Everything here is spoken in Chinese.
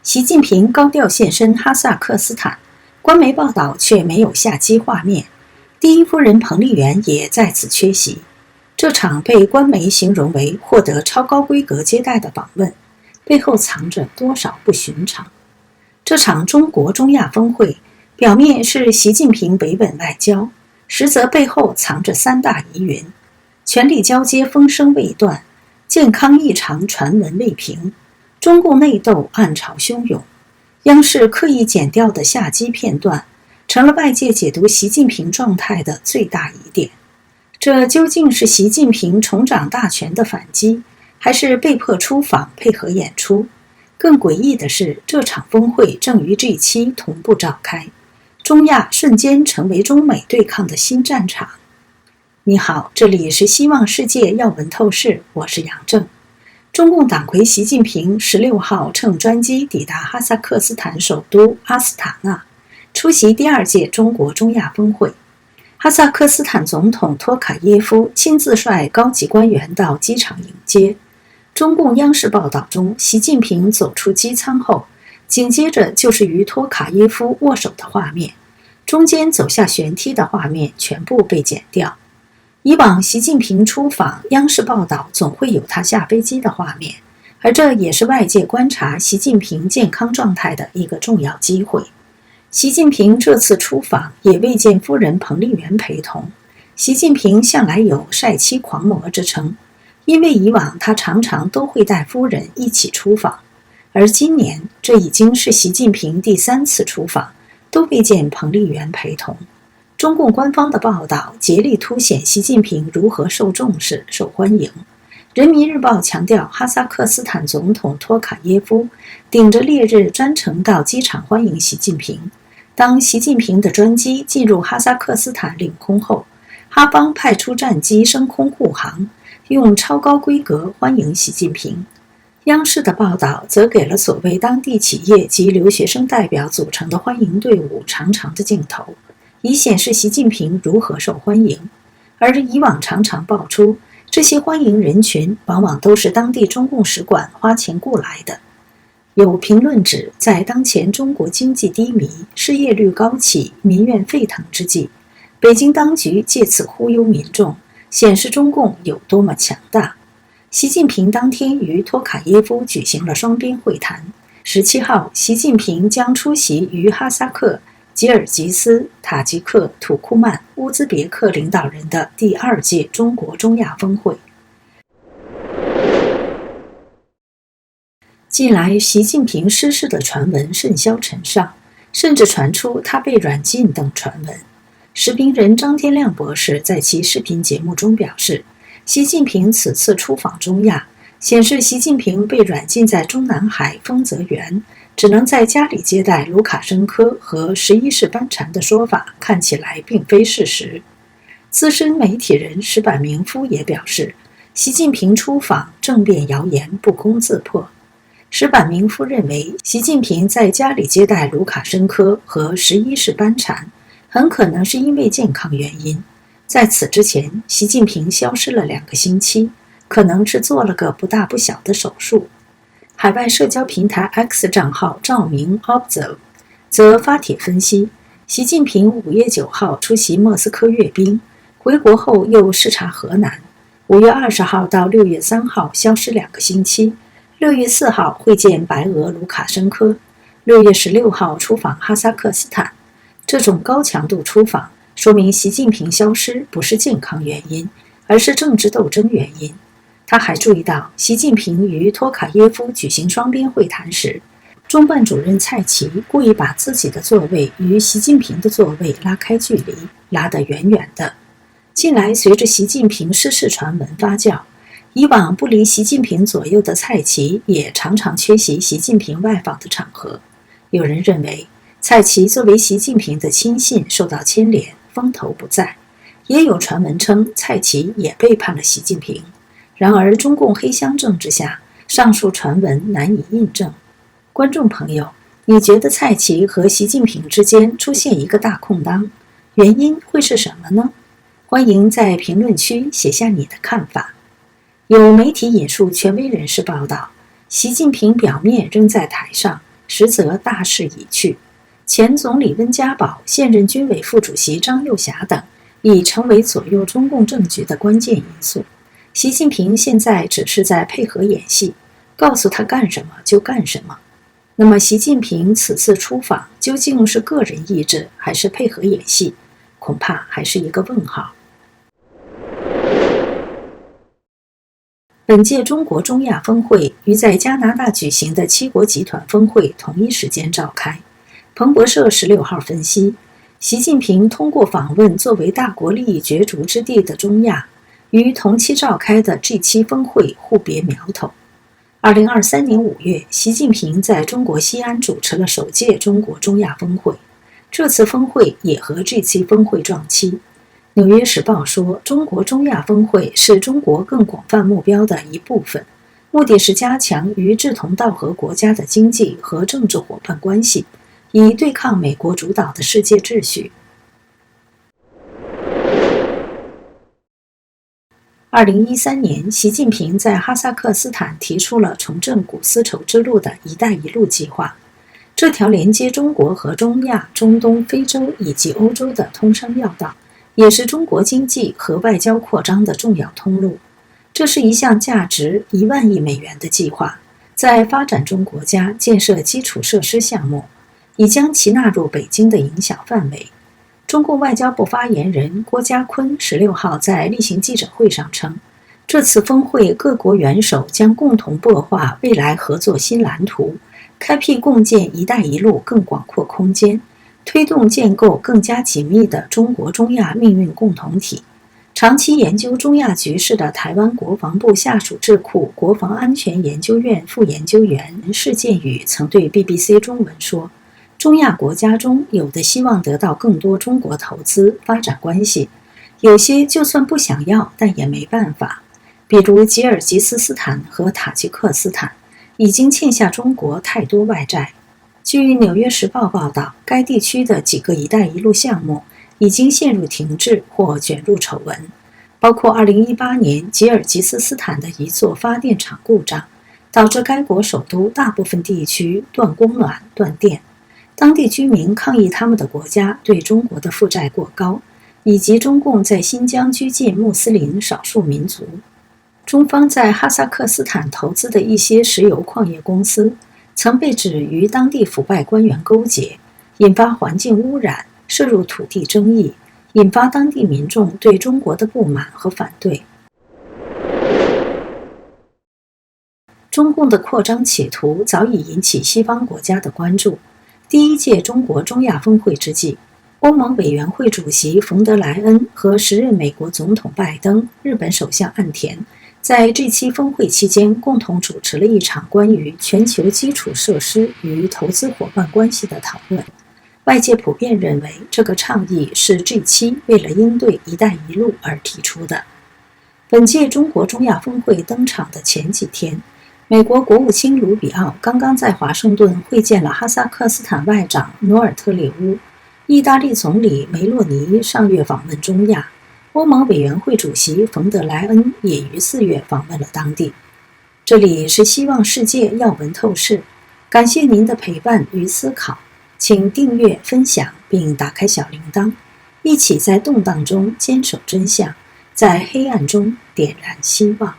习近平高调现身哈萨克斯坦，官媒报道却没有下机画面。第一夫人彭丽媛也在此缺席。这场被官媒形容为获得超高规格接待的访问，背后藏着多少不寻常？这场中国中亚峰会，表面是习近平维稳外交，实则背后藏着三大疑云：权力交接风声未断，健康异常传闻未平，中共内斗暗潮汹涌。央视刻意剪掉的下机片段，成了外界解读习近平状态的最大疑点。这究竟是习近平重掌大权的反击，还是被迫出访配合演出？更诡异的是，这场峰会正于 G7 同步召开，中亚瞬间成为中美对抗的新战场。你好，这里是希望世界要闻透视，我是杨正。中共党魁习近平16号乘专机抵达哈萨克斯坦首都阿斯塔纳，出席第2届中国中亚峰会。哈萨克斯坦总统托卡耶夫亲自率高级官员到机场迎接。中共央视报道中，习近平走出机舱后，紧接着就是与托卡耶夫握手的画面，中间走下舷梯的画面全部被剪掉。以往习近平出访，央视报道总会有他下飞机的画面，而这也是外界观察习近平健康状态的一个重要机会。习近平这次出访也未见夫人彭丽媛陪同。习近平向来有帅妻狂魔之称，因为以往他常常都会带夫人一起出访，而今年这已经是习近平第3次出访，都未见彭丽媛陪同。中共官方的报道竭力凸显习近平如何受重视、受欢迎。人民日报强调，哈萨克斯坦总统托卡耶夫顶着烈日专程到机场欢迎习近平。当习近平的专机进入哈萨克斯坦领空后，哈方派出战机升空护航，用超高规格欢迎习近平。央视的报道则给了所谓当地企业及留学生代表组成的欢迎队伍长长的镜头，以显示习近平如何受欢迎。而以往常常爆出，这些欢迎人群往往都是当地中共使馆花钱雇来的。有评论指，在当前中国经济低迷、失业率高企、民怨沸腾之际，北京当局借此忽悠民众，显示中共有多么强大。习近平当天与托卡耶夫举行了双边会谈。17号，习近平将出席于哈萨克、吉尔吉斯、塔吉克、土库曼、乌兹别克领导人的第2届中国中亚峰会。近来，习近平失势的传闻甚嚣尘上，甚至传出他被软禁等传闻。时评人张天亮博士在其视频节目中表示，习近平此次出访中亚，显示习近平被软禁在中南海丰泽园，只能在家里接待卢卡申科和11世班禅的说法看起来并非事实。资深媒体人石板明夫也表示，习近平出访政变谣言不攻自破。石板明夫认为，习近平在家里接待卢卡申科和11世班禅，很可能是因为健康原因。在此之前，习近平消失了2个星期，可能是做了个不大不小的手术。海外社交平台 X 账号照明 Observe 则发帖分析，习近平5月9号出席莫斯科阅兵，回国后又视察河南，5月20号到6月3号消失2个星期，6月4号会见白俄卢卡申科，6月16号出访哈萨克斯坦。这种高强度出访说明习近平消失不是健康原因，而是政治斗争原因。他还注意到，习近平与托卡耶夫举行双边会谈时，中办主任蔡奇故意把自己的座位与习近平的座位拉开距离，拉得远远的。近来随着习近平失势传闻发酵，以往不离习近平左右的蔡奇也常常缺席习近平外访的场合。有人认为，蔡奇作为习近平的亲信受到牵连，风头不在。也有传闻称，蔡奇也背叛了习近平。然而，中共黑箱政治下，上述传闻难以印证。观众朋友，你觉得蔡奇和习近平之间出现一个大空当，原因会是什么呢？欢迎在评论区写下你的看法。有媒体引述权威人士报道，习近平表面仍在台上，实则大势已去。前总理温家宝、现任军委副主席张又侠等已成为左右中共政局的关键因素。习近平现在只是在配合演戏，告诉他干什么就干什么。那么习近平此次出访究竟是个人意志还是配合演戏，恐怕还是一个问号。本届中国中亚峰会于在加拿大举行的七国集团峰会同一时间召开。彭博社16号分析，习近平通过访问作为大国利益角逐之地的中亚，与同期召开的 G7 峰会互别苗头。2023年5月，习近平在中国西安主持了首届中国中亚峰会，这次峰会也和 G7 峰会撞期。纽约时报说，中国中亚峰会是中国更广泛目标的一部分，目的是加强与志同道合国家的经济和政治伙伴关系，以对抗美国主导的世界秩序。2013年，习近平在哈萨克斯坦提出了重振古丝绸之路的一带一路计划，这条连接中国和中亚、中东、非洲以及欧洲的通商要道，也是中国经济和外交扩张的重要通路。这是一项价值1万亿美元的计划，在发展中国家建设基础设施项目，已将其纳入北京的影响范围。中共外交部发言人郭家坤16号在例行记者会上称，这次峰会各国元首将共同擘画未来合作新蓝图，开辟共建“一带一路”更广阔空间，推动建构更加紧密的中国中亚命运共同体。长期研究中亚局势的台湾国防部下属智库国防安全研究院副研究员释建宇曾对 BBC 中文说，中亚国家中有的希望得到更多中国投资发展关系，有些就算不想要但也没办法，比如吉尔吉斯斯坦和塔吉克斯坦已经欠下中国太多外债。据《纽约时报》报道，该地区的几个一带一路项目已经陷入停滞或卷入丑闻，包括2018年吉尔吉斯斯坦的一座发电厂故障，导致该国首都大部分地区断供暖、断电。当地居民抗议他们的国家对中国的负债过高，以及中共在新疆拘禁穆斯林少数民族。中方在哈萨克斯坦投资的一些石油矿业公司曾被指与当地腐败官员勾结，引发环境污染，涉入土地争议，引发当地民众对中国的不满和反对。中共的扩张企图早已引起西方国家的关注。第一届中国中亚峰会之际，欧盟委员会主席冯德莱恩和时任美国总统拜登、日本首相岸田在G7峰会期间共同主持了一场关于全球基础设施与投资伙伴关系的讨论。外界普遍认为，这个倡议是G7为了应对“一带一路”而提出的。本届中国中亚峰会登场的前几天，美国国务卿卢比奥刚刚在华盛顿会见了哈萨克斯坦外长努尔特列乌，意大利总理梅洛尼上月访问中亚，欧盟委员会主席冯德莱恩也于4月访问了当地。这里是希望世界要闻透视，感谢您的陪伴与思考，请订阅、分享并打开小铃铛，一起在动荡中坚守真相，在黑暗中点燃希望。